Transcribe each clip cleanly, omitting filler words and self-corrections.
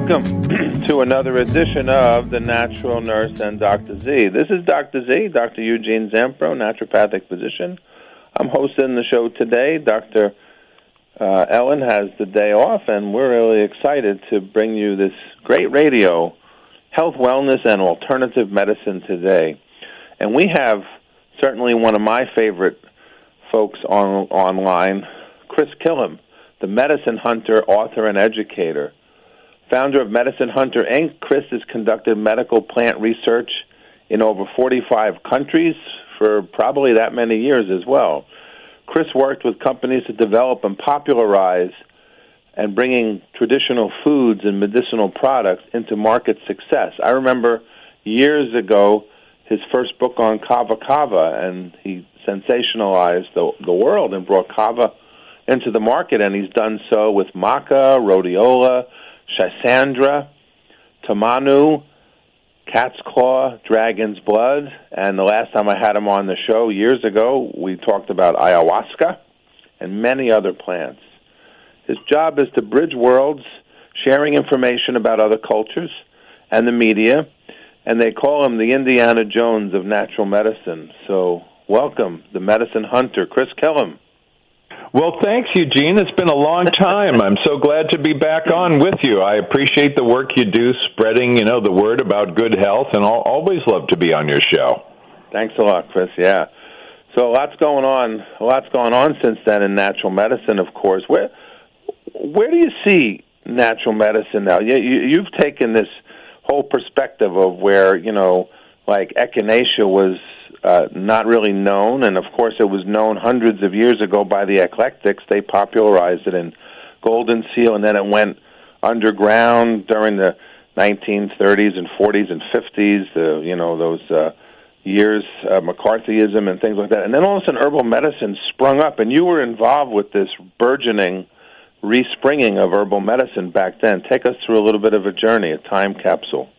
Welcome to another edition of The Natural Nurse and Dr. Z. This is Dr. Z, Dr. Eugene Zampro, naturopathic physician. I'm hosting the show today. Dr. Ellen has the day off, and we're really excited to bring you this great radio, health, wellness, and alternative medicine today. And we have certainly one of my favorite folks online, Chris Killam, the medicine hunter, author, and educator. Founder of Medicine Hunter, Inc., Chris has conducted medical plant research in over 45 countries for probably that many years as well. Chris worked with companies to develop and popularize and bringing traditional foods and medicinal products into market success. I remember years ago his first book on kava kava, and he sensationalized the world and brought kava into the market, and he's done so with maca, rhodiola, Schisandra, Tamanu, Cat's Claw, Dragon's Blood, and the last time I had him on the show years ago, we talked about ayahuasca and many other plants. His job is to bridge worlds, sharing information about other cultures and the media, and they call him the Indiana Jones of natural medicine. So welcome, the medicine hunter, Chris Killam. Well, thanks, Eugene. It's been a long time. I'm so glad to be back on with you. I appreciate the work you do spreading, the word about good health, and I'll always love to be on your show. Thanks a lot, Chris. Yeah. So a lot's going on since then in natural medicine, of course. Where do you see natural medicine now? You've taken this whole perspective of where, like echinacea was not really known, and of course it was known hundreds of years ago by the eclectics. They popularized it in golden seal, and then it went underground during the 1930s and 40s and 50s, those years, McCarthyism and things like that. And then all of a sudden herbal medicine sprung up, and you were involved with this burgeoning respringing of herbal medicine back then. Take us through a little bit of a journey, a time capsule.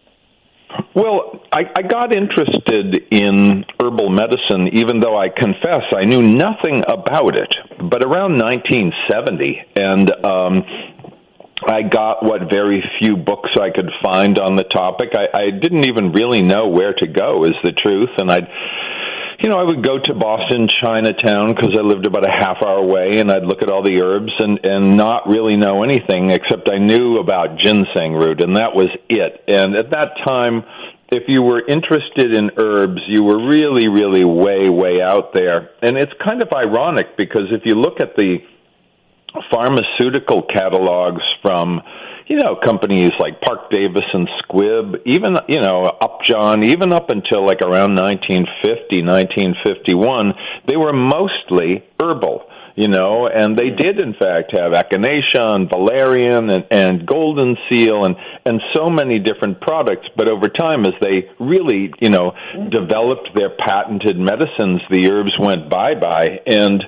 Well, I got interested in herbal medicine, even though I confess I knew nothing about it. But around 1970, and I got what very few books I could find on the topic. I didn't even really know where to go, is the truth. And I would go to Boston, Chinatown, because I lived about a half hour away, and I'd look at all the herbs and not really know anything, except I knew about ginseng root, and that was it. And at that time, if you were interested in herbs, you were really, really way, way out there. And it's kind of ironic, because if you look at the pharmaceutical catalogs from companies like Park Davis and Squibb, even, Upjohn, even up until like around 1950, 1951, they were mostly herbal, and they did in fact have echinacea and valerian and golden seal and so many different products. But over time, as they really, developed their patented medicines, the herbs went bye-bye. And,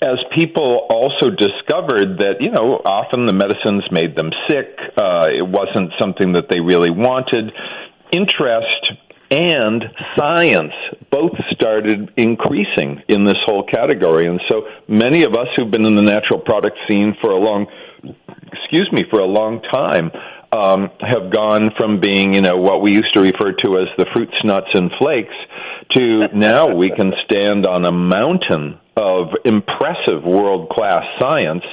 as people also discovered that, often the medicines made them sick, it wasn't something that they really wanted, interest and science both started increasing in this whole category. And so many of us who've been in the natural product scene for a long time, have gone from being, what we used to refer to as the fruits, nuts, and flakes, to now we can stand on a mountain of impressive world-class science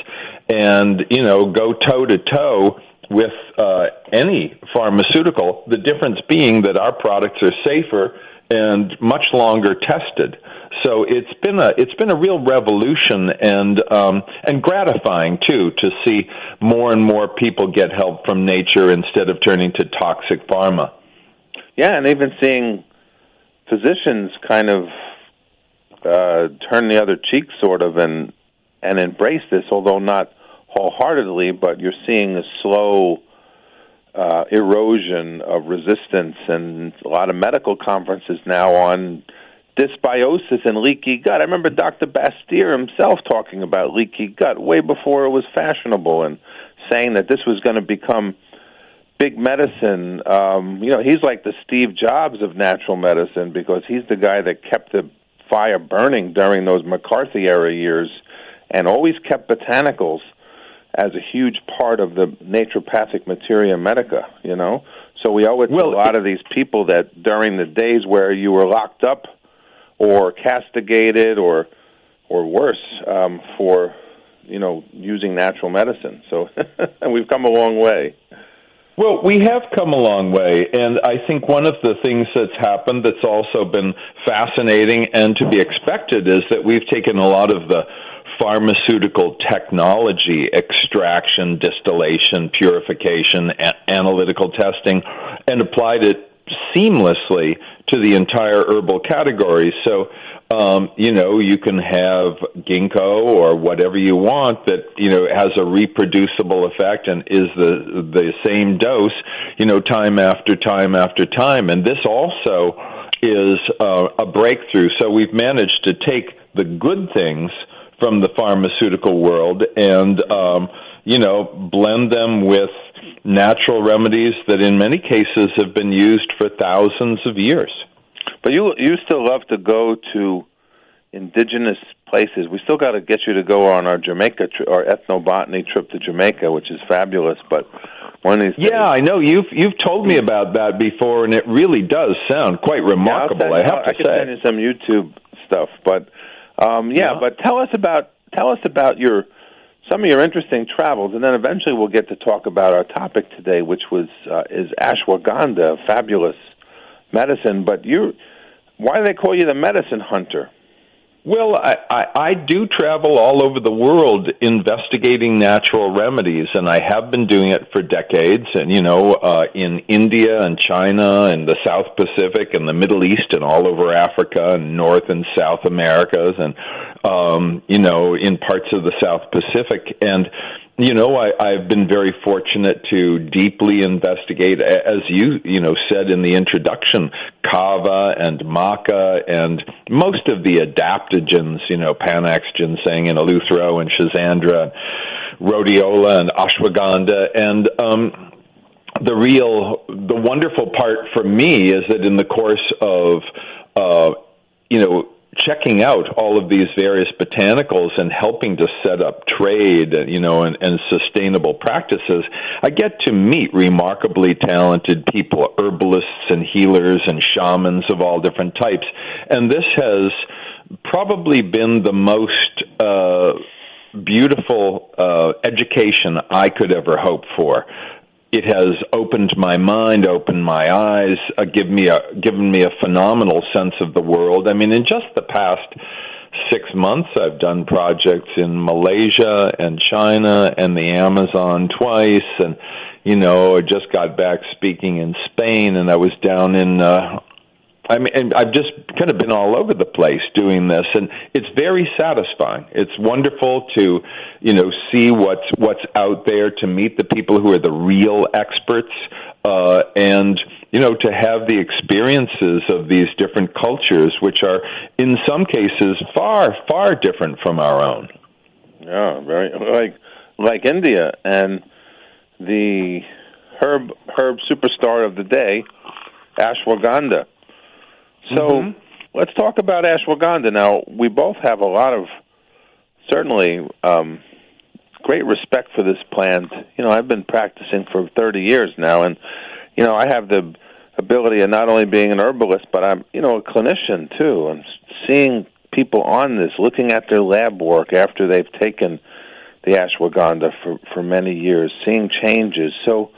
and, go toe-to-toe with any pharmaceutical, the difference being that our products are safer and much longer tested. So it's been a real revolution and gratifying too to see more and more people get help from nature instead of turning to toxic pharma. Yeah, and even seeing physicians kind of turn the other cheek, sort of, and embrace this, although not wholeheartedly. But you're seeing a slow erosion of resistance, and a lot of medical conferences now on dysbiosis and leaky gut. I remember Dr. Bastyr himself talking about leaky gut way before it was fashionable, and saying that this was going to become big medicine. He's like the Steve Jobs of natural medicine, because he's the guy that kept the fire burning during those McCarthy era years and always kept botanicals as a huge part of the naturopathic materia medica, you know? So we owe it to a lot of these people that during the days where you were locked up or castigated or worse for, you know, using natural medicine. So and we've come a long way. Well, we have come a long way, and I think one of the things that's happened that's also been fascinating and to be expected is that we've taken a lot of the pharmaceutical technology, extraction, distillation, purification, analytical testing, and applied it seamlessly to the entire herbal category. So, you know, you can have ginkgo or whatever you want that, you know, has a reproducible effect and is the same dose, you know, time after time after time. And this also is a breakthrough. So we've managed to take the good things from the pharmaceutical world and, you know, blend them with natural remedies that in many cases have been used for thousands of years. But you still love to go to indigenous places. We still got to get you to go on our Jamaica our ethnobotany trip to Jamaica, which is fabulous. But one of these days, I know you've told me about that before, and it really does sound quite remarkable. I have to say, I can send you some YouTube stuff. But but tell us about some of your interesting travels, and then eventually we'll get to talk about our topic today, which is ashwagandha, fabulous medicine. But why do they call you the medicine hunter? Well, I do travel all over the world investigating natural remedies, and I have been doing it for decades. And, you know, in India and China and the South Pacific and the Middle East and all over Africa and North and South Americas and, you know, in parts of the South Pacific. And, you know, I've been very fortunate to deeply investigate, as you said in the introduction, kava and maca and most of the adaptogens, you know, Panax, ginseng, and eleuthero and schizandra, rhodiola and ashwagandha. And the wonderful part for me is that in the course of, you know, checking out all of these various botanicals and helping to set up trade, you know, and sustainable practices, I get to meet remarkably talented people, herbalists and healers and shamans of all different types. And this has probably been the most beautiful education I could ever hope for. It has opened my mind, opened my eyes, given me a phenomenal sense of the world. I mean, in just the past 6 months, I've done projects in Malaysia and China and the Amazon twice, and, you know, I just got back speaking in Spain, and I was down in and I've just kind of been all over the place doing this, and it's very satisfying. It's wonderful to, you know, see what's out there, to meet the people who are the real experts, and, you know, to have the experiences of these different cultures, which are, in some cases, far, far different from our own. Yeah, very like India and the herb superstar of the day, ashwagandha. So let's talk about ashwagandha. Now, we both have a lot of, certainly, great respect for this plant. You know, I've been practicing for 30 years now, and, you know, I have the ability of not only being an herbalist, but I'm, you know, a clinician, too. I'm seeing people on this, looking at their lab work after they've taken the ashwagandha for many years, seeing changes. So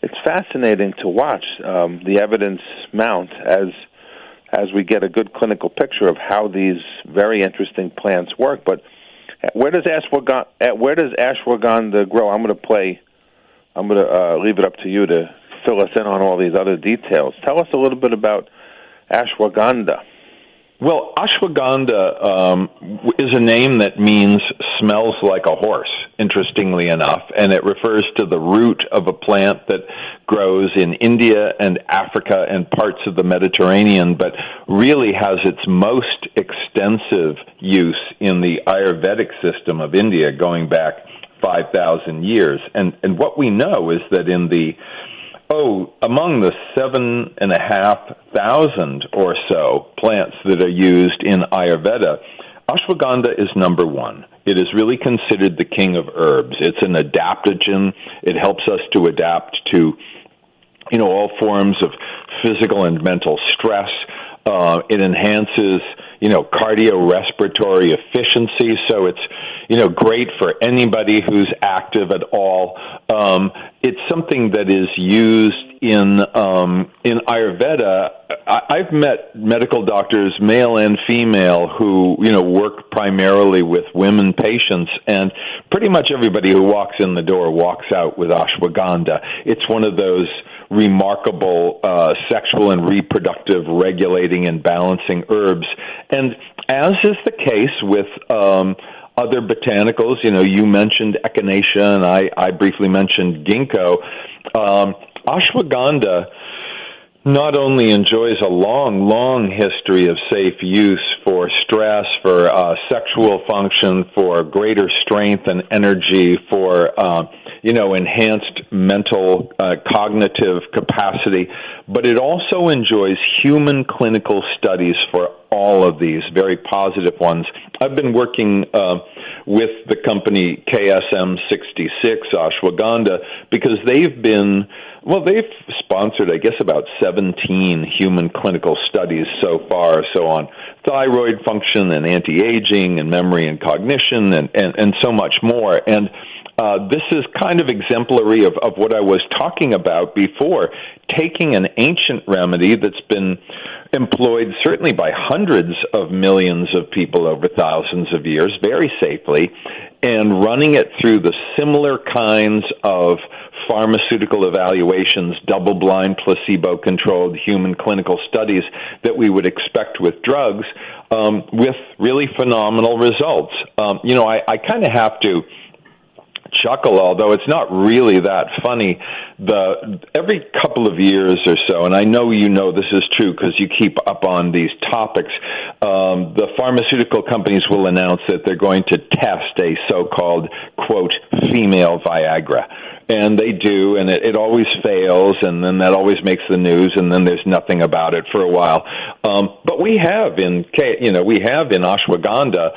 it's fascinating to watch the evidence mount as we get a good clinical picture of how these very interesting plants work. But where does ashwagandha grow? I'm going to leave it up to you to fill us in on all these other details. Tell us a little bit about ashwagandha. Well, ashwagandha is a name that means smells like a horse, interestingly enough, and it refers to the root of a plant that grows in India and Africa and parts of the Mediterranean, but really has its most extensive use in the Ayurvedic system of India going back 5,000 years. And what we know is that in the among the 7,500 or so plants that are used in Ayurveda, ashwagandha is number one. It is really considered the king of herbs. It's an adaptogen. It helps us to adapt to, all forms of physical and mental stress. It enhances, cardiorespiratory efficiency. So it's, great for anybody who's active at all. It's something that is used in Ayurveda. I've met medical doctors, male and female, who work primarily with women patients, and pretty much everybody who walks in the door walks out with ashwagandha. It's one of those remarkable sexual and reproductive regulating and balancing herbs, and as is the case with other botanicals, you mentioned echinacea, and I briefly mentioned ginkgo. Ashwagandha not only enjoys a long history of safe use for stress, for sexual function, for greater strength and energy, for enhanced mental cognitive capacity, but it also enjoys human clinical studies for all of these, very positive ones. I've been working with the company KSM66 Ashwagandha because they've sponsored, I guess, about 17 human clinical studies so far, so on thyroid function and anti-aging and memory and cognition and so much more. And this is kind of exemplary of what I was talking about before, taking an ancient remedy that's been employed certainly by hundreds of millions of people over thousands of years very safely, and running it through the similar kinds of pharmaceutical evaluations, double-blind, placebo-controlled human clinical studies that we would expect with drugs, with really phenomenal results. I kind of have to chuckle, although it's not really that funny. Every couple of years or so, and I know this is true because you keep up on these topics, the pharmaceutical companies will announce that they're going to test a so-called, quote, female Viagra. And they do, and it always fails, and then that always makes the news, and then there's nothing about it for a while. But we have in ashwagandha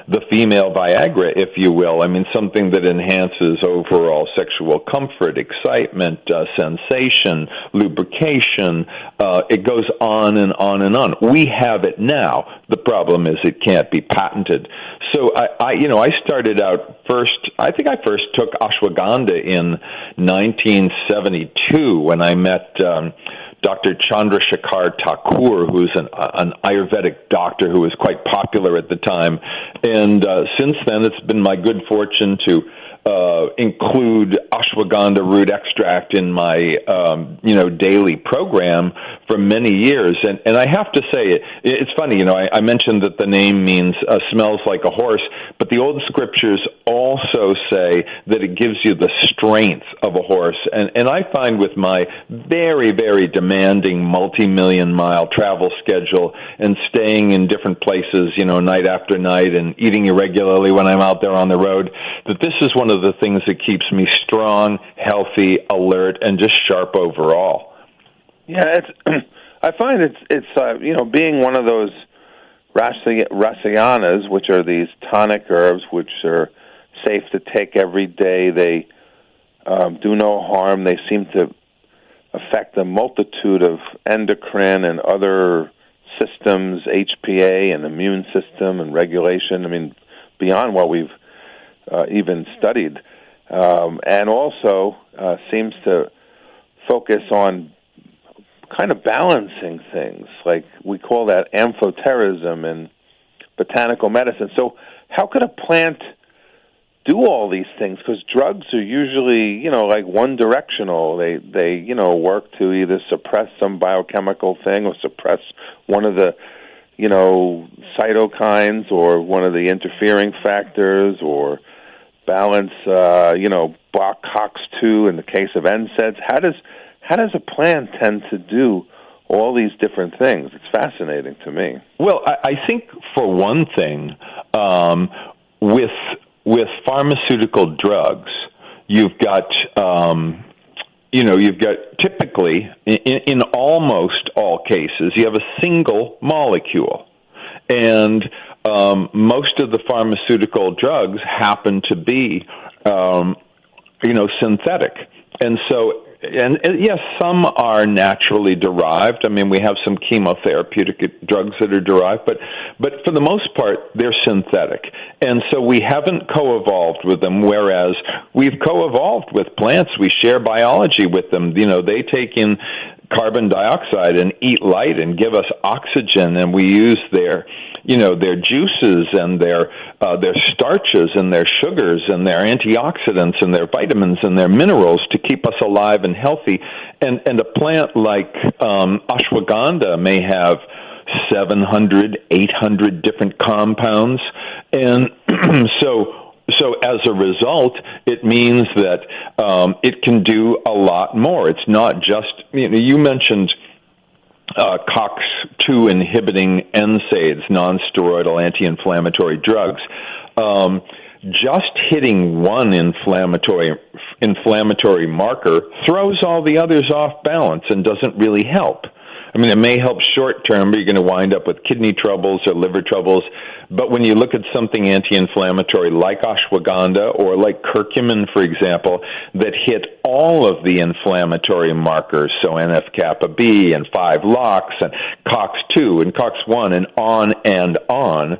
the female Viagra, if you will. I mean, something that enhances overall sexual comfort, excitement, sensation, lubrication. It goes on and on and on. We have it now. The problem is it can't be patented. So I started out first. I think I first took ashwagandha in 1972 when I met Dr. Chandrasekhar Thakur, who's an Ayurvedic doctor who was quite popular at the time. And since then, it's been my good fortune to include ashwagandha root extract in my daily program for many years. And I have to say, it's funny, I mentioned that the name means smells like a horse, but the old scriptures also say that it gives you the strength of a horse. And I find with my very, very demanding multi-million mile travel schedule and staying in different places, night after night, and eating irregularly when I'm out there on the road, that this is one of the things that keeps me strong, healthy, alert, and just sharp overall. Yeah, I find it's being one of those rasayanas, which are these tonic herbs, which are safe to take every day. They do no harm. They seem to affect a multitude of endocrine and other systems, HPA and immune system and regulation. I mean, beyond what we've even studied, and also seems to focus on kind of balancing things, like we call that amphoterism in botanical medicine. So how could a plant do all these things? Because drugs are usually, like one-directional. They work to either suppress some biochemical thing or suppress one of the, cytokines or one of the interfering factors, or balance, block COX-2 in the case of NSAIDs. How does a plant tend to do all these different things? It's fascinating to me. Well, I think for one thing, with pharmaceutical drugs, you've got typically in almost all cases you have a single molecule, and most of the pharmaceutical drugs happen to be, synthetic. And so, and yes, some are naturally derived. I mean, we have some chemotherapeutic drugs that are derived, but for the most part, they're synthetic. And so we haven't co-evolved with them, whereas we've co-evolved with plants. We share biology with them. They take in carbon dioxide and eat light and give us oxygen, and we use their juices and their starches and their sugars and their antioxidants and their vitamins and their minerals to keep us alive and healthy. And a plant like ashwagandha may have 700, 800 different compounds, and So as a result, it means that it can do a lot more. It's not just, you mentioned COX-2 inhibiting NSAIDs, non-steroidal anti-inflammatory drugs. Just hitting one inflammatory marker throws all the others off balance and doesn't really help. I mean, it may help short term, but you're going to wind up with kidney troubles or liver troubles. But when you look at something anti-inflammatory like ashwagandha or like curcumin, for example, that hit all of the inflammatory markers, so NF-kappa B and 5-LOX and COX-2 and COX-1 and on,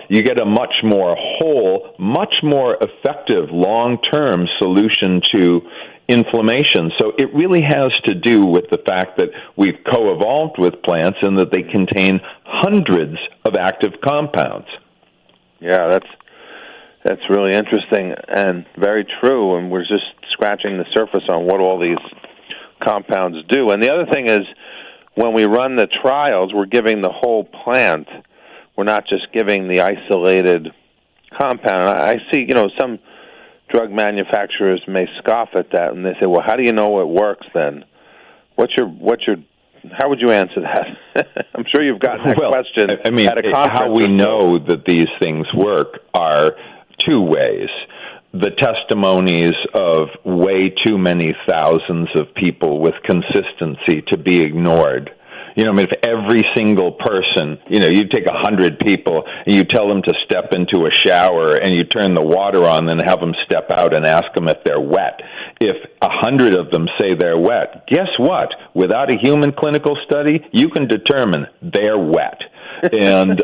you get a much more whole, much more effective long-term solution to inflammation. So it really has to do with the fact that we've co-evolved with plants and that they contain hundreds of active compounds. Yeah, that's really interesting and very true, and we're just scratching the surface on what all these compounds do. And the other thing is, when we run the trials, we're giving the whole plant. We're not just giving the isolated compound. I see, some drug manufacturers may scoff at that, and they say, "Well, how do you know it works then?" How would you answer that? I'm sure you've gotten that question. I mean, at a conference. How we know that these things work are two ways. The testimonies of way too many thousands of people with consistency to be ignored. If every single person, you take 100 people and you tell them to step into a shower and you turn the water on and have them step out and ask them if they're wet. If 100 of them say they're wet, guess what? Without a human clinical study, you can determine they're wet. And,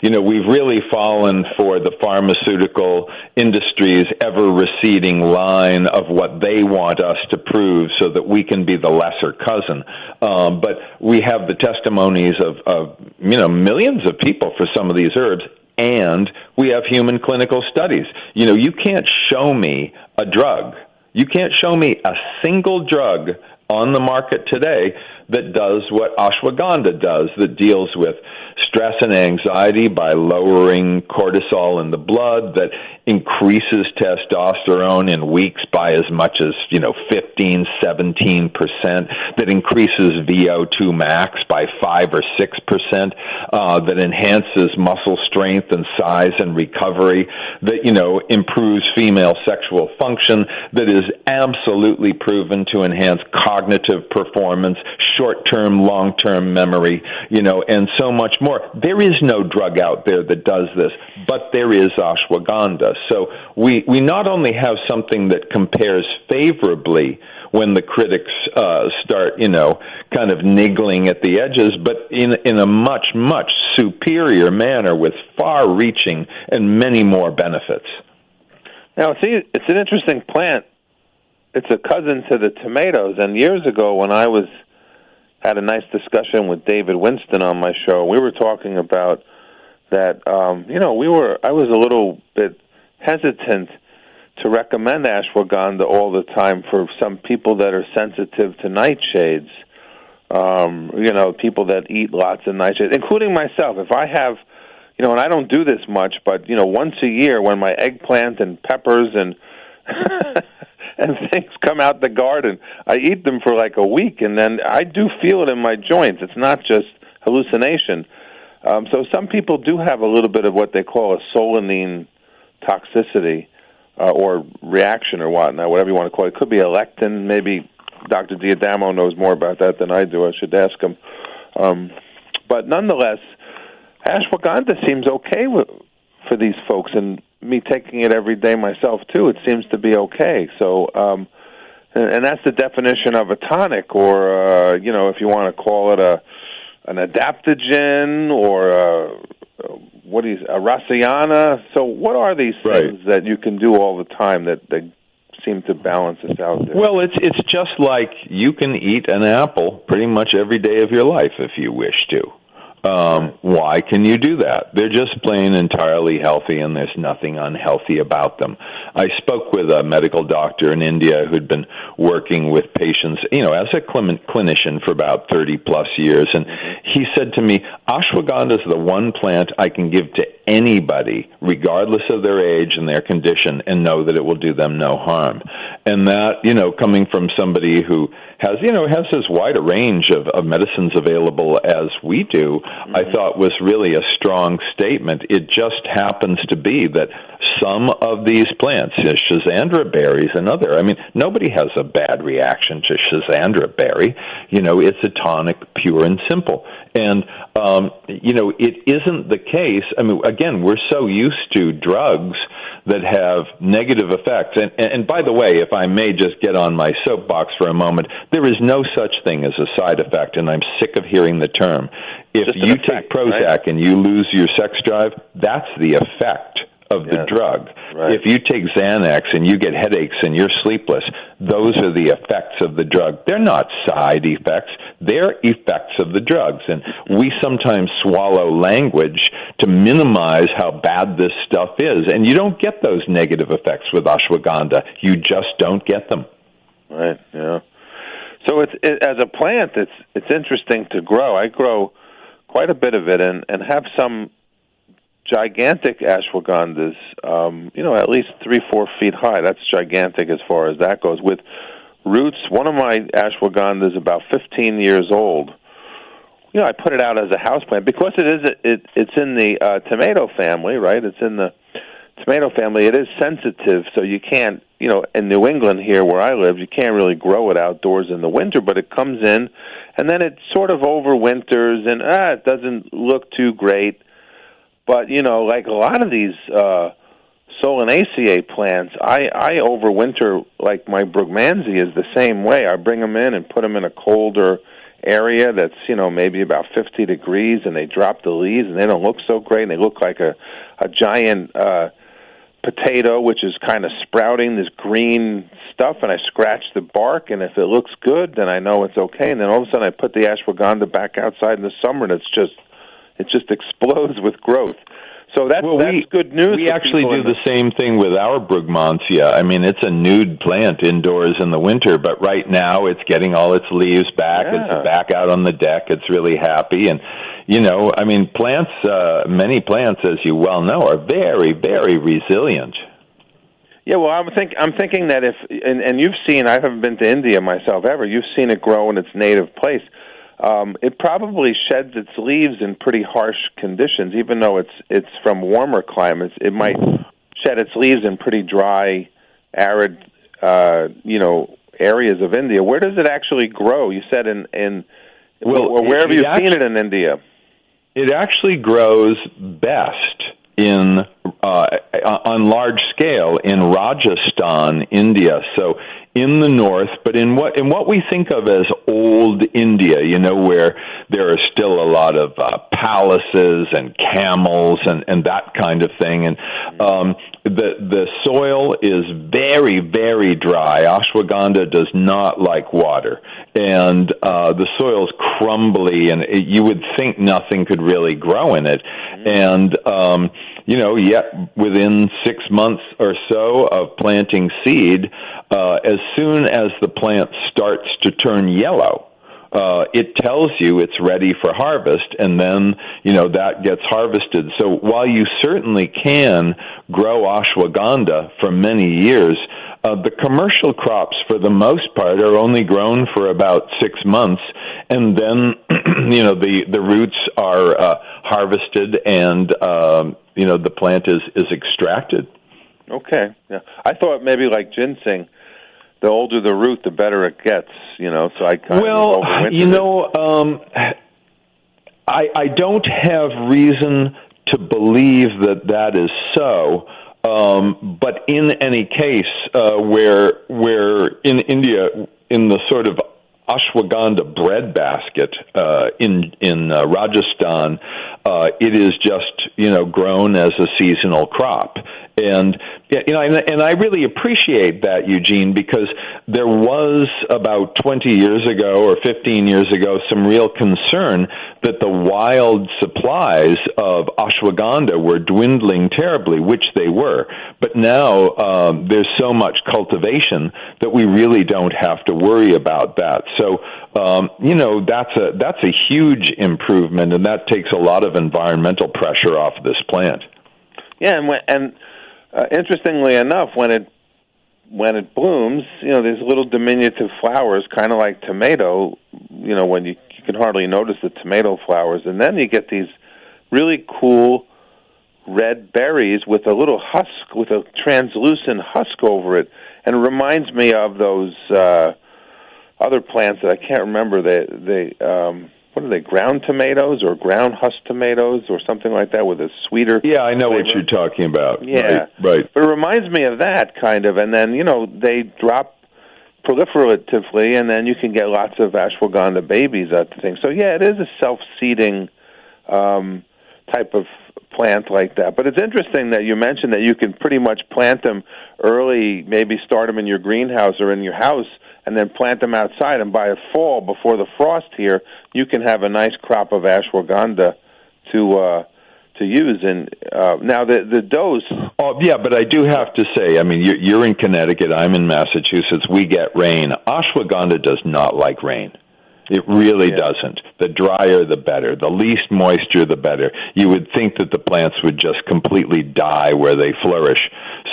we've really fallen for the pharmaceutical industry's ever-receding line of what they want us to prove so that we can be the lesser cousin. But we have the testimonies of millions of people for some of these herbs, and we have human clinical studies. You can't show me a drug. You can't show me a single drug on the market today that does what ashwagandha does, that deals with stress and anxiety by lowering cortisol in the blood, that increases testosterone in weeks by as much as 15, 17%, that increases VO2 max by 5 or 6%, that enhances muscle strength and size and recovery, that improves female sexual function, that is absolutely proven to enhance cognitive performance, short-term, long-term memory, and so much more. There is no drug out there that does this, but there is ashwagandha. So we not only have something that compares favorably when the critics start, kind of niggling at the edges, but in a much, much superior manner with far-reaching and many more benefits. Now, see, it's an interesting plant. It's a cousin to the tomatoes, and years ago when I had a nice discussion with David Winston on my show, we were talking about that, I was a little bit hesitant to recommend ashwagandha all the time for some people that are sensitive to nightshades, people that eat lots of nightshades, including myself. If I have, and I don't do this much, but, once a year when my eggplant and peppers and and things come out the garden, I eat them for like a week, and then I do feel it in my joints. It's not just hallucination. So some people do have a little bit of what they call a solanine toxicity or reaction or whatnot, whatever you want to call it. It could be a lectin. Maybe Dr. Diadamo knows more about that than I do. I should ask him. But nonetheless, ashwagandha seems okay for these folks, and me taking it every day myself too. It seems to be okay. So, and that's the definition of a tonic, or if you want to call it an adaptogen, or a rasayana. So, what are these things that you can do all the time that seem to balance us out there? Well, it's just like you can eat an apple pretty much every day of your life if you wish to. Why can you do that? They're just plain entirely healthy, and there's nothing unhealthy about them. I spoke with a medical doctor in India who'd been working with patients, as a clinician for about 30-plus years, and he said to me, ashwagandha is the one plant I can give to anybody, regardless of their age and their condition, and know that it will do them no harm. And that, coming from somebody who has as wide a range of medicines available as we do, I thought was really a strong statement. It just happens to be that some of these plants, Schizandra berries and other, nobody has a bad reaction to Schizandra berry. It's a tonic, pure and simple. And, it isn't the case. Again, we're so used to drugs that have negative effects. And by the way, if I may just get on my soapbox for a moment, there is no such thing as a side effect, and I'm sick of hearing the term. If you take Prozac and you lose your sex drive, that's the effect of the drug. Right. If you take Xanax and you get headaches and you're sleepless, those are the effects of the drug. They're not side effects. They're effects of the drugs. And we sometimes swallow language to minimize how bad this stuff is. And you don't get those negative effects with ashwagandha. You just don't get them. Right, yeah. So as a plant, it's interesting to grow. I grow quite a bit of it and have some gigantic ashwagandhas, at least 3-4 feet high. That's gigantic as far as that goes. With roots, one of my ashwagandhas about 15 years old. I put it out as a houseplant because it's in the tomato family, right? It's in the tomato family. It is sensitive, so you can't, in New England here where I live, you can't really grow it outdoors in the winter, but it comes in, and then it sort of overwinters, and it doesn't look too great. But, like a lot of these Solanaceae plants, I overwinter, like my Brugmansia is the same way. I bring them in and put them in a colder area that's, maybe about 50 degrees, and they drop the leaves, and they don't look so great, and they look like a giant potato, which is kind of sprouting this green stuff, and I scratch the bark, and if it looks good, then I know it's okay, and then all of a sudden I put the ashwagandha back outside in the summer, and it just explodes with growth. So that's good news. We actually do the same thing with our Brugmansia. It's a nude plant indoors in the winter, but right now it's getting all its leaves back. Yeah. It's back out on the deck. It's really happy. And, plants, many plants, as you well know, are very, very resilient. Yeah, well, I'm thinking that and you've seen, I haven't been to India myself ever, you've seen it grow in its native place. It probably sheds its leaves in pretty harsh conditions, even though it's from warmer climates. It might shed its leaves in pretty dry, arid, areas of India. Where does it actually grow? You said where have you seen it in India? It actually grows best on large scale in Rajasthan, India. So in the north, but in what we think of as old India, where there are still a lot of palaces and camels and that kind of thing. And the soil is very, very dry. Ashwagandha does not like water. And the soil's crumbly, and you would think nothing could really grow in it. And yet within 6 months or so of planting seed, as soon as the plant starts to turn yellow, it tells you it's ready for harvest, and then, that gets harvested. So while you certainly can grow ashwagandha for many years, the commercial crops, for the most part, are only grown for about 6 months, and then, the roots are harvested, and, the plant is extracted. Okay. Yeah. I thought maybe like ginseng, the older the root, the better it gets, so I kind of overwintered I don't have reason to believe that is so. But in any case, where in India, in the sort of ashwagandha breadbasket in Rajasthan, it is just grown as a seasonal crop, and and I really appreciate that, Eugene, because there was about 20 years ago or 15 years ago some real concern that the wild supplies of ashwagandha were dwindling terribly, which they were. But now there's so much cultivation that we really don't have to worry about that. So that's a huge improvement, and that takes a lot of environmental pressure off this plant. Yeah, and interestingly enough, when it blooms, there's little diminutive flowers, kind of like tomato. When you can hardly notice the tomato flowers, and then you get these really cool red berries with a little husk, with a translucent husk over it, and it reminds me of those other plants that I can't remember. They what are they, ground tomatoes or ground husk tomatoes or something like that with a sweeter Yeah, I know flavor. what you're talking about. Yeah. Right. But it reminds me of that kind of, and then, they drop proliferatively, and then you can get lots of ashwagandha babies out the thing. So, yeah, it is a self-seeding type of plant like that. But it's interesting that you mentioned that you can pretty much plant them early, maybe start them in your greenhouse or in your house, and then plant them outside, and by fall, before the frost here, you can have a nice crop of ashwagandha to use. And now the dose. Oh, yeah, but I do have to say, I mean, you're in Connecticut, I'm in Massachusetts, we get rain. Ashwagandha does not like rain. It really doesn't. The drier, the better. The least moisture, the better. You would think that the plants would just completely die where they flourish.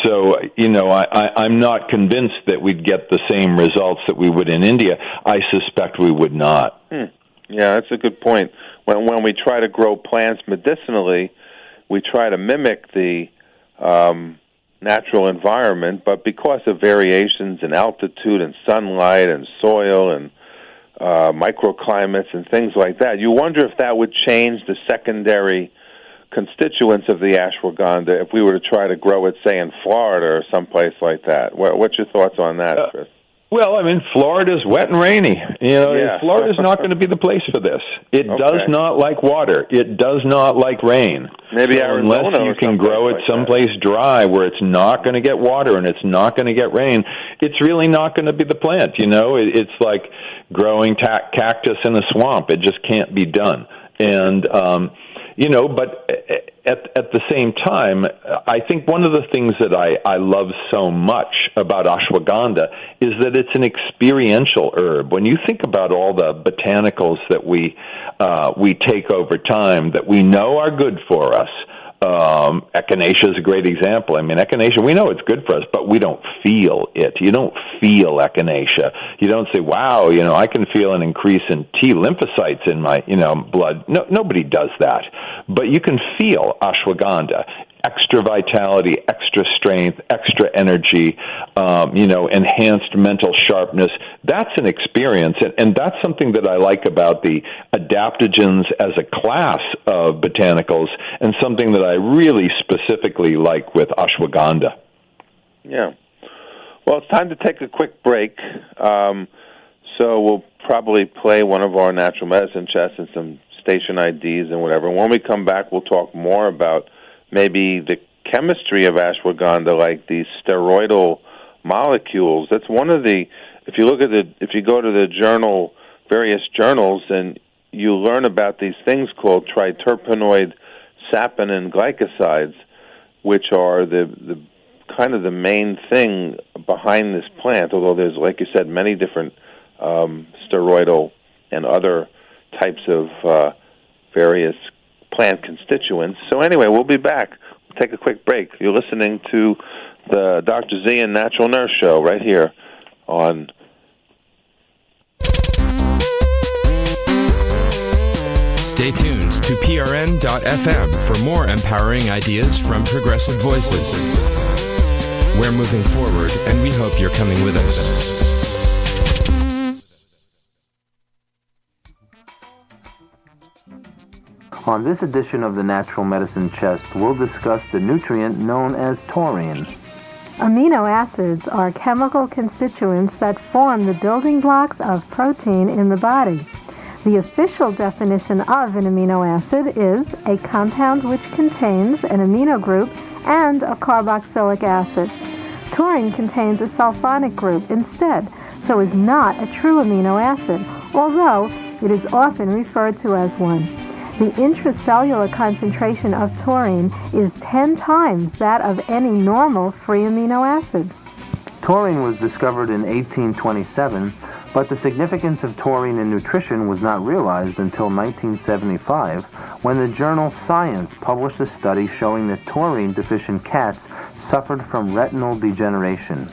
So, I'm not convinced that we'd get the same results that we would in India. I suspect we would not. Yeah, that's a good point. When we try to grow plants medicinally, we try to mimic the natural environment, but because of variations in altitude and sunlight and soil and microclimates and things like that, you wonder if that would change the secondary constituents of the ashwagandha if we were to try to grow it, say, in Florida or someplace like that. What's your thoughts on that, Chris? Well, I mean, Florida's wet and rainy. Florida's not going to be the place for this. It does not like water. It does not like rain. Maybe so Arizona, unless you can grow it someplace dry where it's not going to get water and it's not going to get rain, it's really not going to be the plant. It's like growing cactus in a swamp. It just can't be done. And but at the same time, I think one of the things that I love so much about ashwagandha is that it's an experiential herb. When you think about all the botanicals that we take over time that we know are good for us, echinacea is a great example. I mean, echinacea, we know it's good for us, but we don't feel it. You don't feel echinacea. You don't say, wow, I can feel an increase in T lymphocytes in my, blood. No, nobody does that. But you can feel ashwagandha. Extra vitality, extra strength, extra energy, enhanced mental sharpness. That's an experience, and that's something that I like about the adaptogens as a class of botanicals, and something that I really specifically like with ashwagandha. Yeah. Well, it's time to take a quick break. So we'll probably play one of our natural medicine chests and some station IDs and whatever. When we come back, we'll talk more about maybe the chemistry of ashwagandha, like these steroidal molecules. That's one of the, if you go to the various journals, and you learn about these things called triterpenoid saponin glycosides, which are the kind of the main thing behind this plant, although there's, like you said, many different steroidal and other types of various plant constituents. So anyway, we'll be back. We'll take a quick break. You're listening to the Dr. Z and Natural Nurse Show right here on Stay tuned to prn.fm for more empowering ideas from progressive voices. We're moving forward, and we hope you're coming with us. On this edition of the Natural Medicine Chest, we'll discuss the nutrient known as taurine. Amino acids are chemical constituents that form the building blocks of protein in the body. The official definition of an amino acid is a compound which contains an amino group and a carboxylic acid. Taurine contains a sulfonic group instead, so is not a true amino acid, although it is often referred to as one. The intracellular concentration of taurine is 10 times that of any normal free amino acid. Taurine was discovered in 1827, but the significance of taurine in nutrition was not realized until 1975, when the journal Science published a study showing that taurine-deficient cats suffered from retinal degeneration.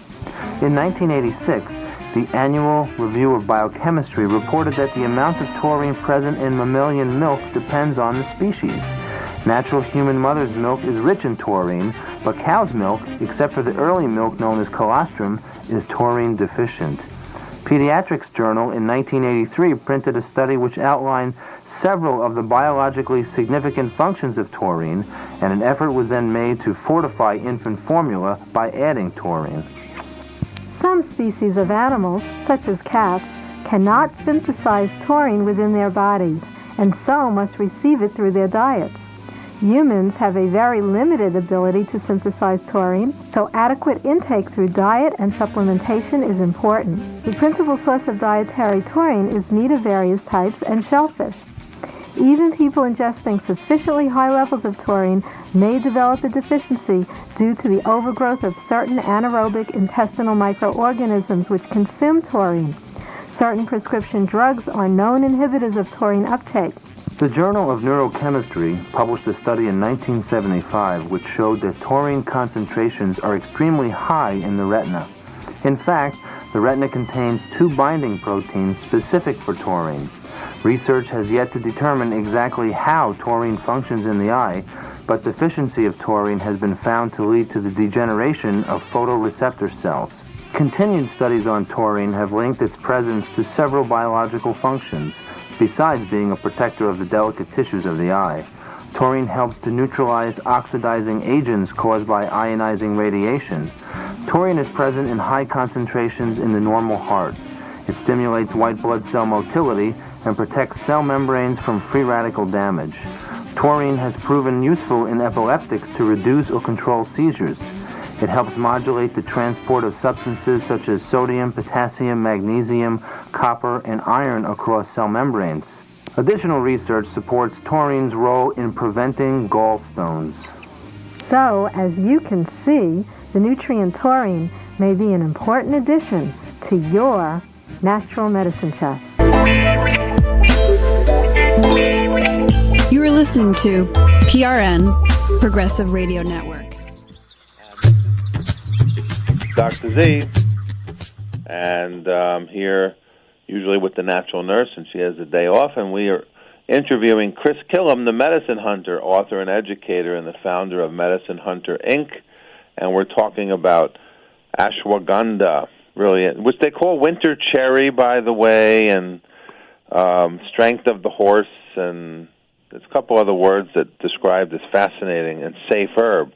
In 1986, the Annual Review of Biochemistry reported that the amount of taurine present in mammalian milk depends on the species. Natural human mother's milk is rich in taurine, but cow's milk, except for the early milk known as colostrum, is taurine deficient. Pediatrics Journal in 1983 printed a study which outlined several of the biologically significant functions of taurine, and an effort was then made to fortify infant formula by adding taurine. Some species of animals, such as cats, cannot synthesize taurine within their bodies, and so must receive it through their diets. Humans have a very limited ability to synthesize taurine, so adequate intake through diet and supplementation is important. The principal source of dietary taurine is meat of various types and shellfish. Even people ingesting sufficiently high levels of taurine may develop a deficiency due to the overgrowth of certain anaerobic intestinal microorganisms which consume taurine. Certain prescription drugs are known inhibitors of taurine uptake. The Journal of Neurochemistry published a study in 1975 which showed that taurine concentrations are extremely high in the retina. In fact, the retina contains 2 binding proteins specific for taurine. Research has yet to determine exactly how taurine functions in the eye, but deficiency of taurine has been found to lead to the degeneration of photoreceptor cells. Continued studies on taurine have linked its presence to several biological functions. Besides being a protector of the delicate tissues of the eye, taurine helps to neutralize oxidizing agents caused by ionizing radiation. Taurine is present in high concentrations in the normal heart. It stimulates white blood cell motility and protects cell membranes from free radical damage. Taurine has proven useful in epileptics to reduce or control seizures. It helps modulate the transport of substances such as sodium, potassium, magnesium, copper, and iron across cell membranes. Additional research supports taurine's role in preventing gallstones. So, as you can see, the nutrient taurine may be an important addition to your natural medicine chest. You are listening to PRN, Progressive Radio Network. Dr. Z, and I'm here usually with the natural nurse, and she has a day off, and we are interviewing Chris Killam, the medicine hunter, author and educator, and the founder of Medicine Hunter, Inc., and we're talking about ashwagandha, really, which they call winter cherry, by the way, and strength of the horse, and there's a couple other words that describe this fascinating and safe herb.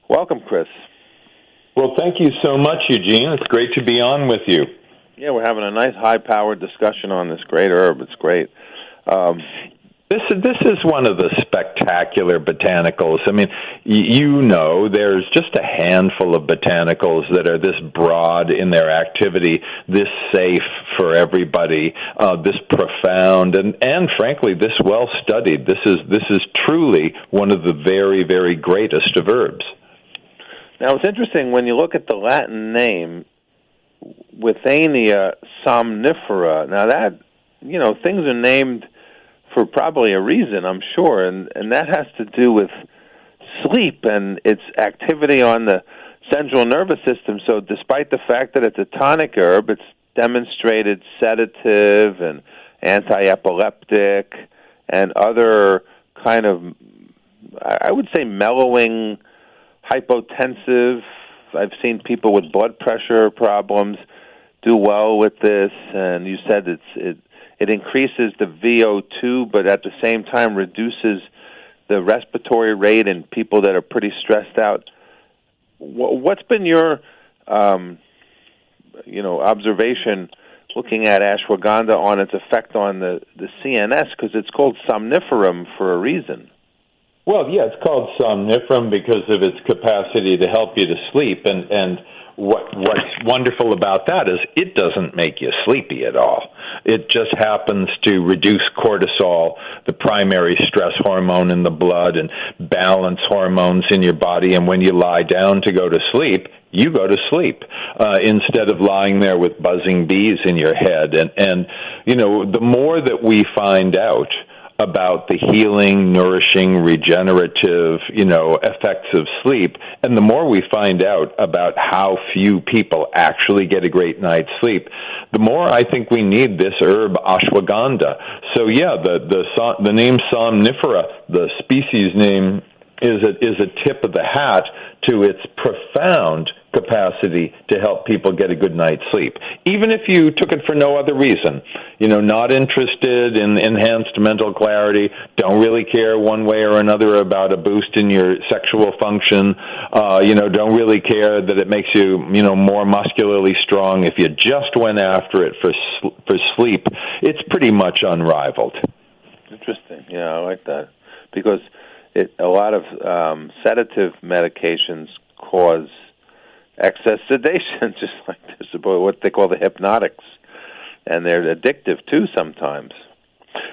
Welcome, Chris. Well, thank you so much, Eugene. It's great to be on with you. Yeah, we're having a nice high-powered discussion on this great herb. It's great. This is one of the spectacular botanicals. I mean, you know, there's just a handful of botanicals that are this broad in their activity, this safe for everybody, this profound, and frankly, this well-studied. This is truly one of the very, very greatest of herbs. Now, it's interesting, when you look at the Latin name, Withania somnifera, now that, you know, things are named for probably a reason, I'm sure, and that has to do with sleep and its activity on the central nervous system. So despite the fact that it's a tonic herb, it's demonstrated sedative and anti-epileptic and other kind of, I would say, mellowing, hypotensive. I've seen people with blood pressure problems do well with this, and you said it increases the VO2, but at the same time reduces the respiratory rate in people that are pretty stressed out. What's been your, observation looking at ashwagandha on its effect on the CNS? Because it's called somniferum for a reason. Well, yeah, it's called somniferum because of its capacity to help you to sleep. And what's wonderful about that is it doesn't make you sleepy at all. It just happens to reduce cortisol, the primary stress hormone in the blood, and balance hormones in your body. And when you lie down to go to sleep, you go to sleep instead of lying there with buzzing bees in your head. And the more that we find out about the healing, nourishing, regenerative, effects of sleep, and the more we find out about how few people actually get a great night's sleep, the more I think we need this herb ashwagandha. So yeah, the name somnifera, the species name, is a tip of the hat to its profound capacity to help people get a good night's sleep. Even if you took it for no other reason, not interested in enhanced mental clarity, don't really care one way or another about a boost in your sexual function, don't really care that it makes you, more muscularly strong. If you just went after it for sleep, it's pretty much unrivaled. Interesting. Yeah, I like that. Because a lot of sedative medications cause excess sedation, just like this, what they call the hypnotics, and they're addictive too sometimes.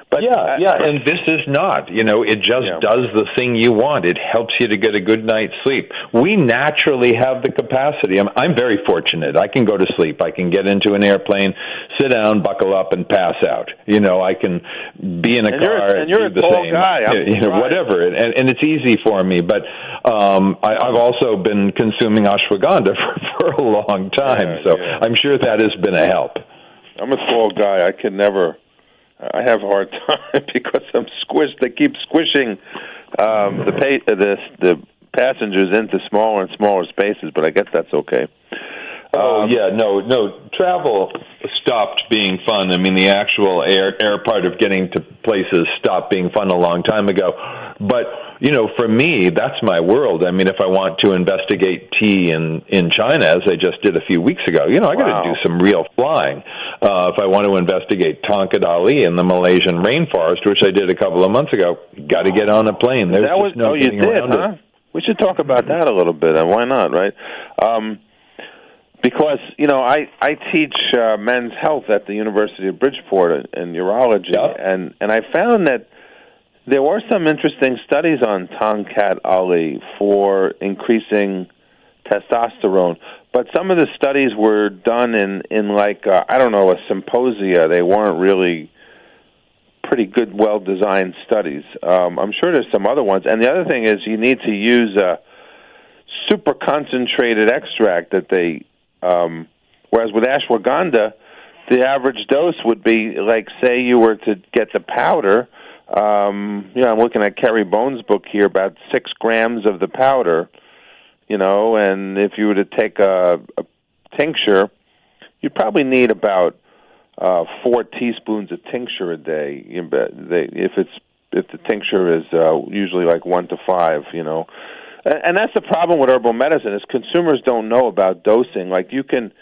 But and this is not. It just does the thing you want. It helps you to get a good night's sleep. We naturally have the capacity. I'm very fortunate. I can go to sleep. I can get into an airplane, sit down, buckle up, and pass out. I can be in a car and you're do a the tall same. guy. Whatever. And it's easy for me. But I've also been consuming ashwagandha for a long time, so I'm sure that has been a help. I'm a tall guy. I have a hard time because I'm squished. They keep squishing the passengers into smaller and smaller spaces, but I guess that's okay. No. Travel stopped being fun. I mean, the actual air part of getting to places stopped being fun a long time ago. But, for me, that's my world. I mean, if I want to investigate tea in China, as I just did a few weeks ago, I got to do some real flying. If I want to investigate Tonkat Ali in the Malaysian rainforest, which I did a couple of months ago, got to get on a plane. There's no you did, huh? We should talk about that a little bit. Why not, right? Because, I teach men's health at the University of Bridgeport in urology, and I found that there were some interesting studies on Tonkat Ali for increasing testosterone, but some of the studies were done in a symposia. They weren't really pretty good, well-designed studies. I'm sure there's some other ones. And the other thing is you need to use a super concentrated extract that they... whereas with ashwagandha, the average dose would be like, say you were to get the powder. I'm looking at Kerry Bones' book here, about 6 grams of the powder. And if you were to take a tincture, you'd probably need about 4 teaspoons of tincture a day. If the tincture is usually like 1 to 5, And that's the problem with herbal medicine is consumers don't know about dosing. Like you could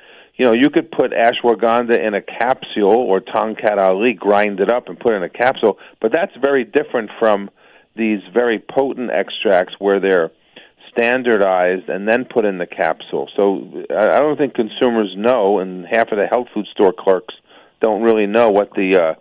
put ashwagandha in a capsule or Tonkat Ali, grind it up and put it in a capsule, but that's very different from these very potent extracts where they're standardized and then put in the capsule. So I don't think consumers know, and half of the health food store clerks don't really know what the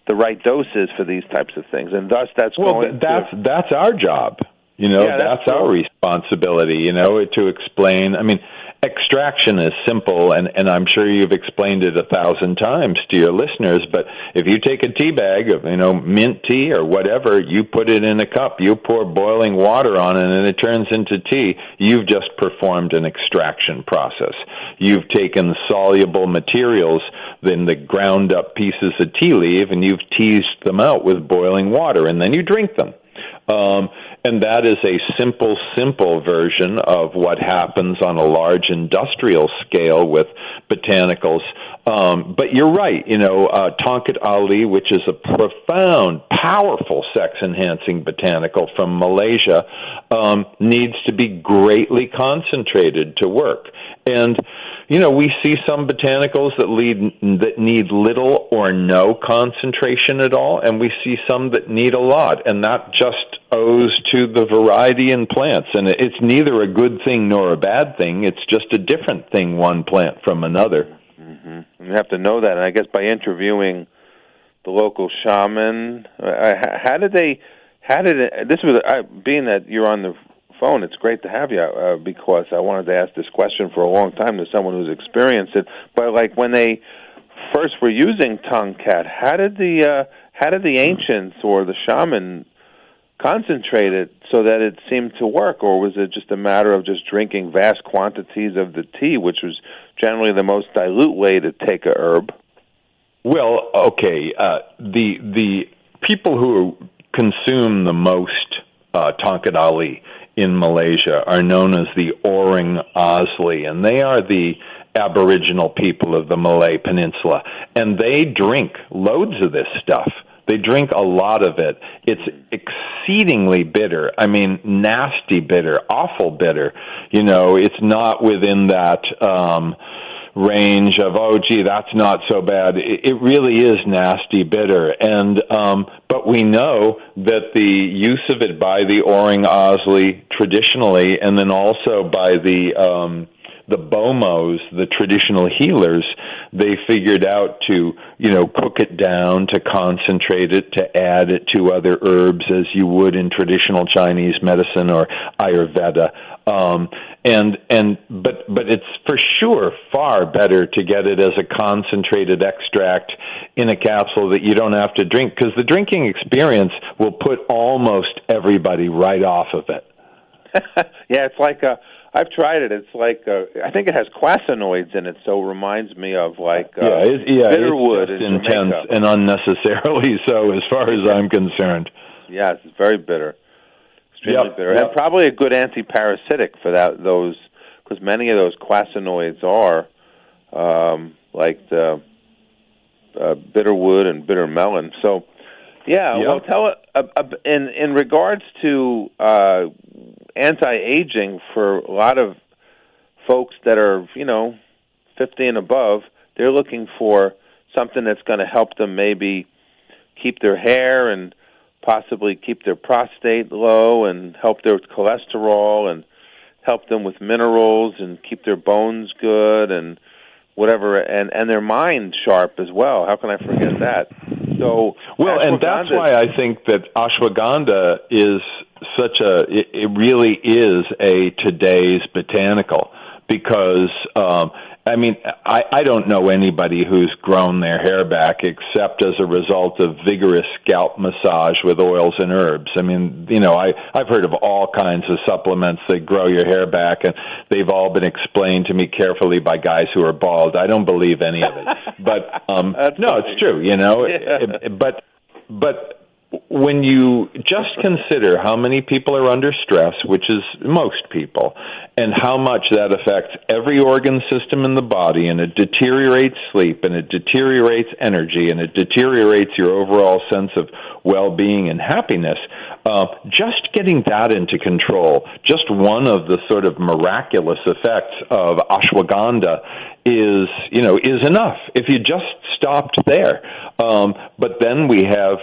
right dose is for these types of things, and thus that's our job. That's our responsibility, to explain. I mean, extraction is simple, and I'm sure you've explained it 1,000 times to your listeners, but if you take a tea bag of, mint tea or whatever, you put it in a cup, you pour boiling water on it, and it turns into tea, you've just performed an extraction process. You've taken soluble materials, then the ground up pieces of tea leaf, and you've teased them out with boiling water, and then you drink them. And that is a simple version of what happens on a large industrial scale with botanicals. But you're right, Tonkat Ali, which is a profound, powerful sex-enhancing botanical from Malaysia, needs to be greatly concentrated to work. And, we see some botanicals that need little or no concentration at all, and we see some that need a lot, and that just owes to the variety in plants. And it's neither a good thing nor a bad thing. It's just a different thing, one plant from another. Mm-hmm. You have to know that, and I guess by interviewing the local shaman, being that you're on the phone, it's great to have you because I wanted to ask this question for a long time to someone who's experienced it. But like when they first were using Tonkat, how did the ancients or the shaman concentrate it so that it seemed to work, or was it just a matter of just drinking vast quantities of the tea, which was generally the most dilute way to take a herb? Well, okay, the people who consume the most Tonkat Ali in Malaysia are known as the Orang Asli, and they are the Aboriginal people of the Malay Peninsula, and they drink loads of this stuff. They drink a lot of it. It's exceedingly bitter. I mean, nasty bitter, awful bitter. It's not within that range of, oh, gee, that's not so bad. It really is nasty bitter. And but we know that the use of it by the Orang Asli traditionally, and then also by the Bomos, the traditional healers, they figured out to, cook it down, to concentrate it, to add it to other herbs as you would in traditional Chinese medicine or Ayurveda. But it's for sure far better to get it as a concentrated extract in a capsule that you don't have to drink, because the drinking experience will put almost everybody right off of it. Yeah, it's like I've tried it. It's like I think it has quasinoids in it, so it reminds me of bitterwood. It's intense and unnecessarily so, as far as I'm concerned. Yes, it's very bitter, extremely bitter, and probably a good anti-parasitic for those, because many of those quasinoids are like the bitterwood and bitter melon. So, well, tell in regards to anti-aging, for a lot of folks that are 50 and above, they're looking for something that's going to help them maybe keep their hair and possibly keep their prostate low and help their cholesterol and help them with minerals and keep their bones good and whatever, and their mind sharp as well. How can I forget that? So, and that's why I think that ashwagandha is it really is a today's botanical, because I don't know anybody who's grown their hair back except as a result of vigorous scalp massage with oils and herbs. I mean, I've heard of all kinds of supplements that grow your hair back, and they've all been explained to me carefully by guys who are bald. I don't believe any of it. But no, it's true, Yeah. But when you just consider how many people are under stress, which is most people, and how much that affects every organ system in the body, and it deteriorates sleep, and it deteriorates energy, and it deteriorates your overall sense of well-being and happiness, just getting that into control, just one of the sort of miraculous effects of ashwagandha is enough if you just stopped there. But then we have,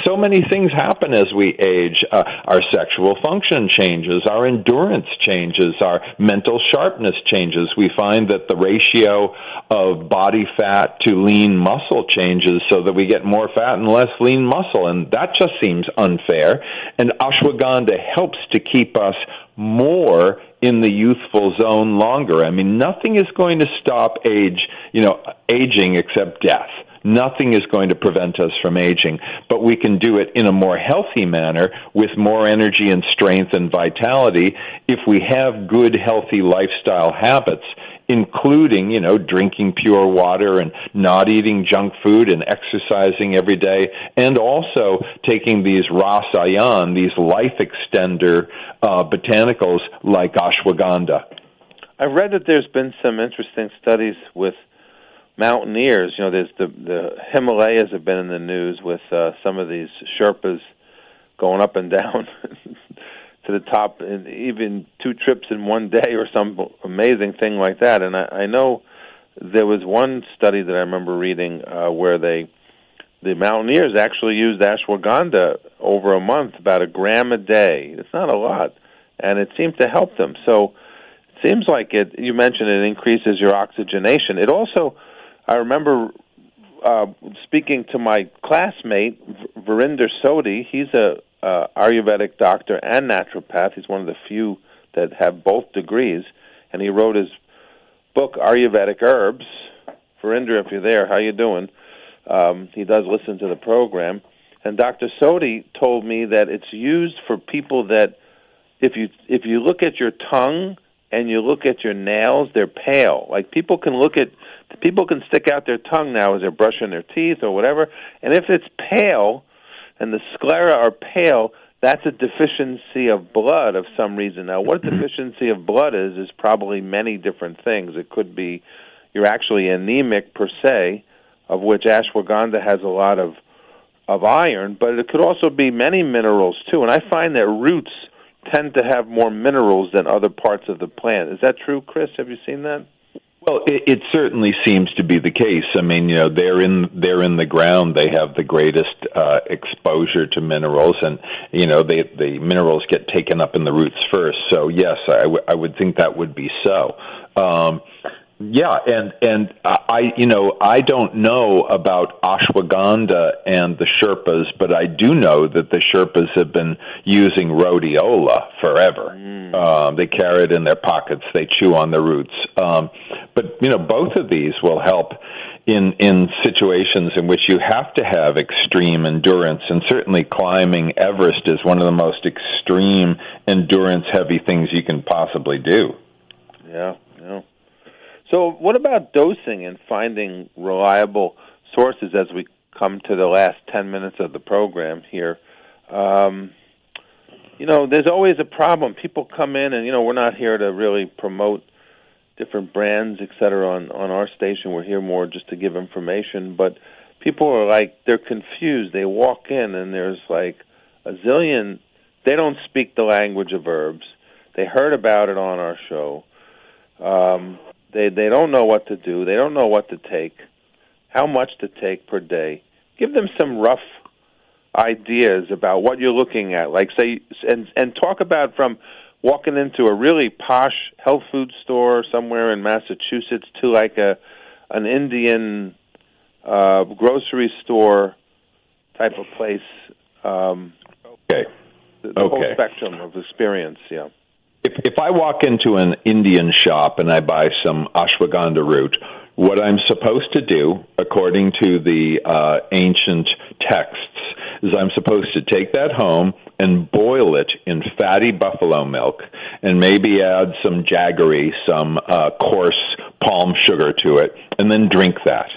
so many things happen as we age. Our sexual function changes, our endurance changes, our mental sharpness changes. We find that the ratio of body fat to lean muscle changes, so that we get more fat and less lean muscle, and that just seems unfair. And ashwagandha helps to keep us more in the youthful zone longer. I mean, nothing is going to stop aging except death. Nothing is going to prevent us from aging, but we can do it in a more healthy manner with more energy and strength and vitality if we have good, healthy lifestyle habits, including, drinking pure water and not eating junk food and exercising every day, and also taking these rasayan, these life extender botanicals like ashwagandha. I read that there's been some interesting studies with mountaineers. There's the Himalayas have been in the news with some of these Sherpas going up and down to the top, and even 2 trips in one day or some amazing thing like that. And I know there was one study that I remember reading where the mountaineers actually used ashwagandha over a month, about 1 gram a day. It's not a lot, and it seemed to help them. So it seems like you mentioned it increases your oxygenation. It also, I remember speaking to my classmate, Virender Sodhi. He's a Ayurvedic doctor and naturopath. He's one of the few that have both degrees, and he wrote his book, Ayurvedic Herbs. Virender, if you're there, how you doing? He does listen to the program. And Dr. Sodhi told me that it's used for people that if you look at your tongue and you look at your nails, they're pale. Like people can stick out their tongue now as they're brushing their teeth or whatever, and if it's pale and the sclera are pale, that's a deficiency of blood of some reason. Now, what a deficiency of blood is probably many different things. It could be you're actually anemic per se, of which ashwagandha has a lot of iron, but it could also be many minerals too. And I find that roots tend to have more minerals than other parts of the plant. Is that true, Chris? Have you seen that? Well, it certainly seems to be the case. I mean, they're in the ground. They have the greatest exposure to minerals, and the minerals get taken up in the roots first. So yes, I would think that would be so. Yeah, and I don't know about ashwagandha and the Sherpas, but I do know that the Sherpas have been using rhodiola forever. They carry it in their pockets. They chew on the roots. But both of these will help in situations in which you have to have extreme endurance, and certainly climbing Everest is one of the most extreme endurance-heavy things you can possibly do. Yeah. So what about dosing and finding reliable sources as we come to the last 10 minutes of the program here? There's always a problem. People come in and, we're not here to really promote different brands, et cetera, on our station. We're here more just to give information. But people are they're confused. They walk in and there's a zillion. They don't speak the language of herbs. They heard about it on our show. They don't know what to do. They don't know what to take, how much to take per day. Give them some rough ideas about what you're looking at. And talk about from walking into a really posh health food store somewhere in Massachusetts to an Indian grocery store type of place. Okay. The whole spectrum of experience, yeah. If I walk into an Indian shop and I buy some ashwagandha root, what I'm supposed to do, according to the ancient texts, is I'm supposed to take that home and boil it in fatty buffalo milk and maybe add some jaggery, some coarse palm sugar to it, and then drink that.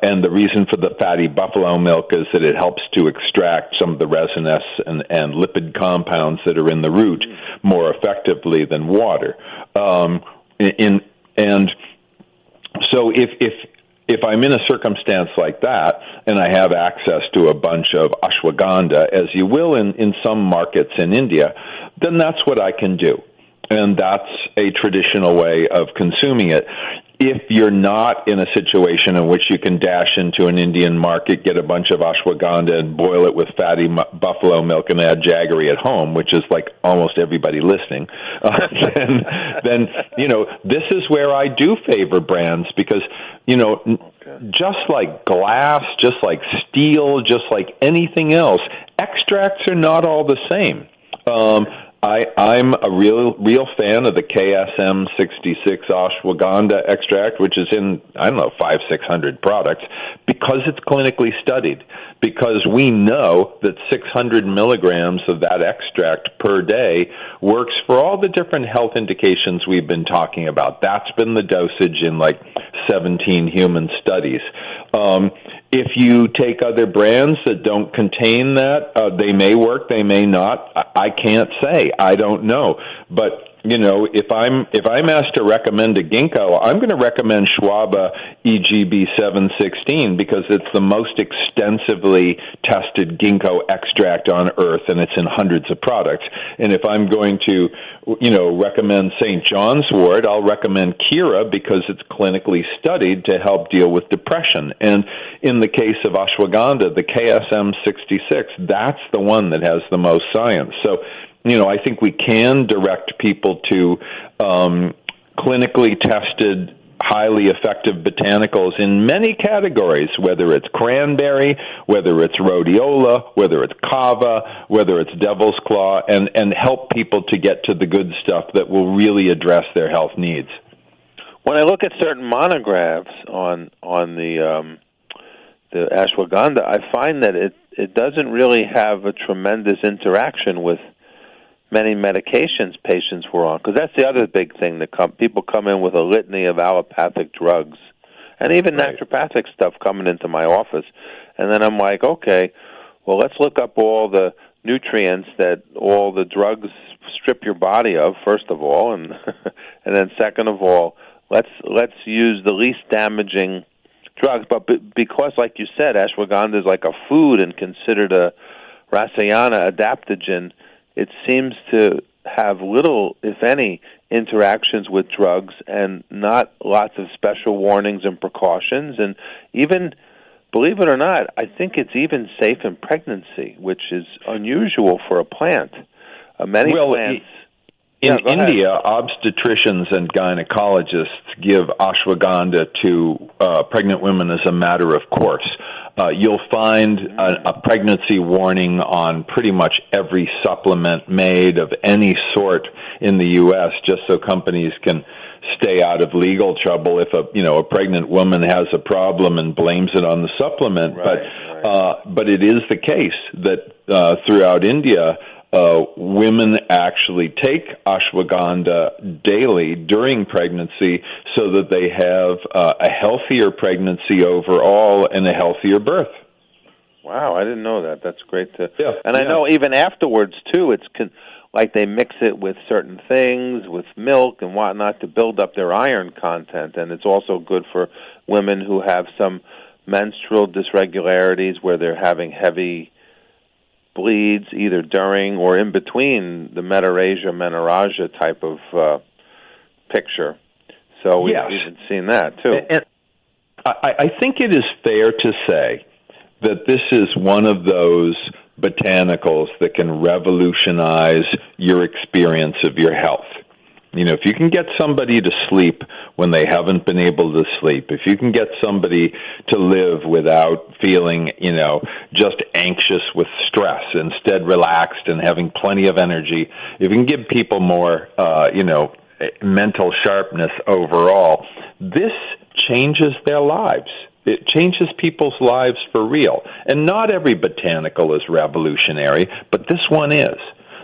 And the reason for the fatty buffalo milk is that it helps to extract some of the resinous and lipid compounds that are in the root more effectively than water. And so if I'm in a circumstance like that and I have access to a bunch of ashwagandha, as you will in some markets in India, then that's what I can do. And that's a traditional way of consuming it. If you're not in a situation in which you can dash into an Indian market, get a bunch of ashwagandha and boil it with fatty buffalo milk and add jaggery at home, which is like almost everybody listening, then this is where I do favor brands because, just like glass, just like steel, just like anything else, extracts are not all the same. I'm a real fan of the KSM 66 ashwagandha extract, which is in, 500-600 products, because it's clinically studied, because we know that 600 milligrams of that extract per day works for all the different health indications we've been talking about. That's been the dosage in 17 human studies. If you take other brands that don't contain that, they may work, they may not. I can't say. I don't know. But if I'm asked to recommend a ginkgo, I'm going to recommend Schwaba EGB 716 because it's the most extensively tested ginkgo extract on earth, and it's in hundreds of products. And if I'm going to, recommend St. John's wort, I'll recommend Kira because it's clinically studied to help deal with depression. And in the case of ashwagandha, the KSM 66, that's the one that has the most science. So, I think we can direct people to clinically tested, highly effective botanicals in many categories, whether it's cranberry, whether it's rhodiola, whether it's kava, whether it's devil's claw, and help people to get to the good stuff that will really address their health needs. When I look at certain monographs on the ashwagandha, I find that it doesn't really have a tremendous interaction with many medications patients were on, because that's the other big thing that people come in with a litany of allopathic drugs and even naturopathic stuff coming into my office, and then I'm like, okay, well, let's look up all the nutrients that all the drugs strip your body of, first of all, and and then second of all, let's use the least damaging drugs. But because, like you said, ashwagandha is like a food and considered a rasayana adaptogen, it seems to have little, if any, interactions with drugs and not lots of special warnings and precautions. And even, believe it or not, I think it's even safe in pregnancy, which is unusual for a plant. Many plants... In India, obstetricians and gynecologists give ashwagandha to pregnant women as a matter of course. You'll find a pregnancy warning on pretty much every supplement made of any sort in the U.S., just so companies can stay out of legal trouble if a pregnant woman has a problem and blames it on the supplement. But it is the case that throughout India, women actually take ashwagandha daily during pregnancy so that they have a healthier pregnancy overall and a healthier birth. Wow, I didn't know that. That's great to... Yeah, and I know even afterwards, too, it's like they mix it with certain things, with milk and whatnot, to build up their iron content. And it's also good for women who have some menstrual dysregularities where they're having heavy bleeds either during or in between the menorrhagia type of picture. So we've even seen that, too. And I think it is fair to say that this is one of those botanicals that can revolutionize your experience of your health. If you can get somebody to sleep when they haven't been able to sleep, if you can get somebody to live without feeling, just anxious with stress, instead relaxed and having plenty of energy, if you can give people more, mental sharpness overall, this changes their lives. It changes people's lives for real. And not every botanical is revolutionary, but this one is.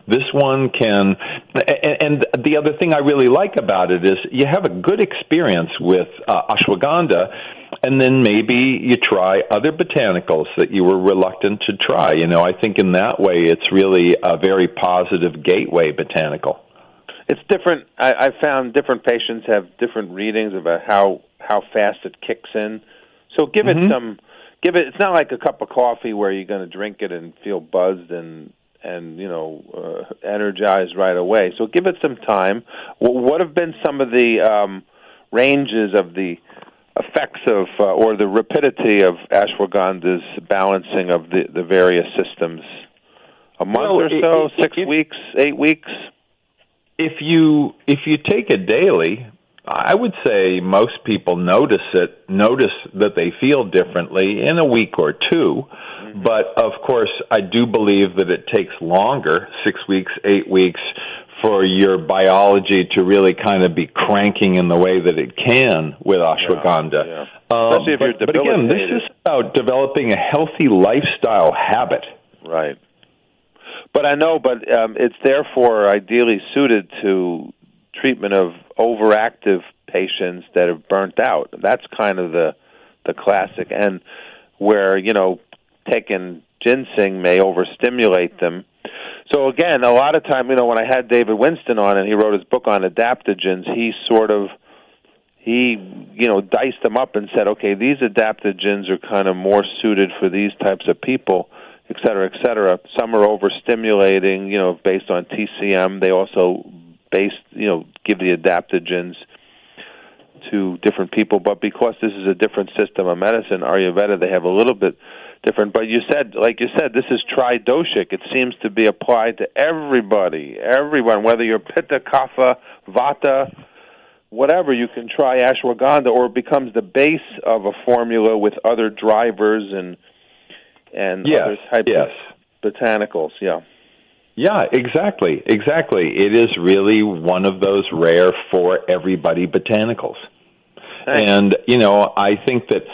This one can, and the other thing I really like about it is you have a good experience with ashwagandha, and then maybe you try other botanicals that you were reluctant to try. I think in that way it's really a very positive gateway botanical. It's different. I found different patients have different readings about how fast it kicks in. So give it some. It's not like a cup of coffee where you're going to drink it and feel buzzed and energized right away. So give it some time. What have been some of the ranges of the effects of or the rapidity of ashwagandha's balancing of the various systems? A month or so, 6 weeks, 8 weeks? If you take it daily, I would say most people notice that they feel differently in a week or two. But, of course, I do believe that it takes longer, 6 weeks, 8 weeks, for your biology to really kind of be cranking in the way that it can with ashwagandha. Yeah. Especially if you're debilitated. But again, this is about developing a healthy lifestyle habit. Right. But it's therefore ideally suited to treatment of overactive patients that have burnt out. That's kind of the classic, and where taking ginseng may overstimulate them. So again, a lot of time, when I had David Winston on and he wrote his book on adaptogens, he diced them up and said, okay, these adaptogens are kind of more suited for these types of people, et cetera, et cetera. Some are overstimulating, based on TCM. They also give the adaptogens to different people, but because this is a different system of medicine, Ayurveda, they have a little bit different. But like you said, this is tridoshic. It seems to be applied to everyone, whether you're Pitta, Kapha, Vata, whatever. You can try ashwagandha, or it becomes the base of a formula with other drivers and other types of botanicals. Yeah, exactly. It is really one of those rare for everybody botanicals. Thanks. And, I think that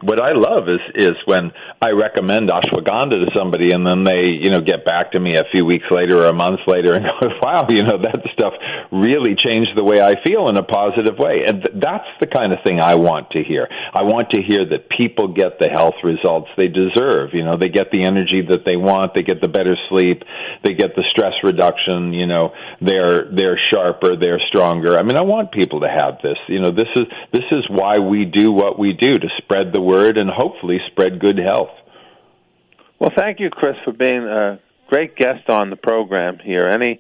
what I love is when I recommend ashwagandha to somebody and then they, get back to me a few weeks later or a month later and go, wow, that stuff really changed the way I feel in a positive way. And that's the kind of thing I want to hear. I want to hear that people get the health results they deserve. They get the energy that they want, they get the better sleep, they get the stress reduction, they're sharper, they're stronger. I want people to have this. This is why we do what we do, to spread the word and hopefully spread good health. Well, thank you, Chris, for being a great guest on the program here. Any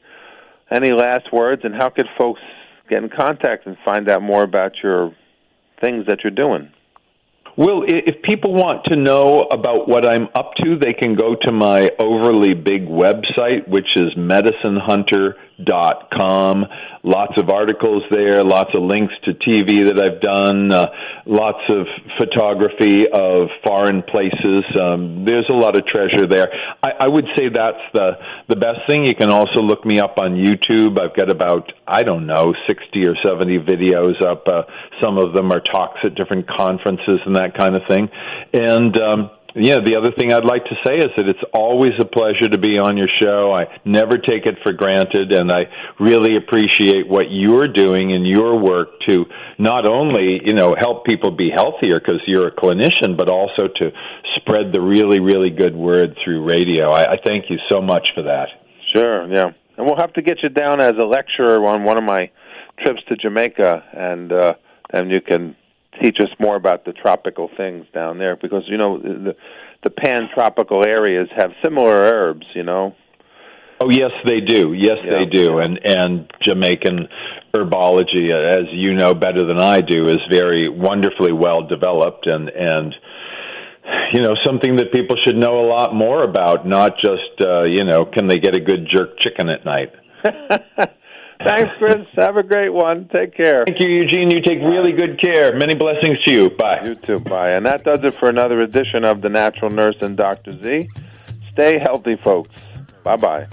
last words, and how could folks get in contact and find out more about your things that you're doing? Well, if people want to know about what I'm up to, they can go to my overly big website, which is medicinehunter.com. Lots of articles there, lots of links to TV that I've done, lots of photography of foreign places. There's a lot of treasure there. I would say that's the best thing. You can also look me up on YouTube. I've got about, 60 or 70 videos up. Some of them are talks at different conferences and that kind of thing. And the other thing I'd like to say is that it's always a pleasure to be on your show. I never take it for granted, and I really appreciate what you're doing in your work to not only, help people be healthier because you're a clinician, but also to spread the really, really good word through radio. I thank you so much for that. Sure, yeah. And we'll have to get you down as a lecturer on one of my trips to Jamaica, and you can teach us more about the tropical things down there, because the pan-tropical areas have similar herbs. Oh, yes, they do. They do. And Jamaican herbology, as you know better than I do, is very wonderfully well developed and something that people should know a lot more about, not just can they get a good jerk chicken at night. Thanks, Chris. Have a great one. Take care. Thank you, Eugene. You take really good care. Many blessings to you. Bye. You too. Bye. And that does it for another edition of The Natural Nurse and Dr. Z. Stay healthy, folks. Bye-bye.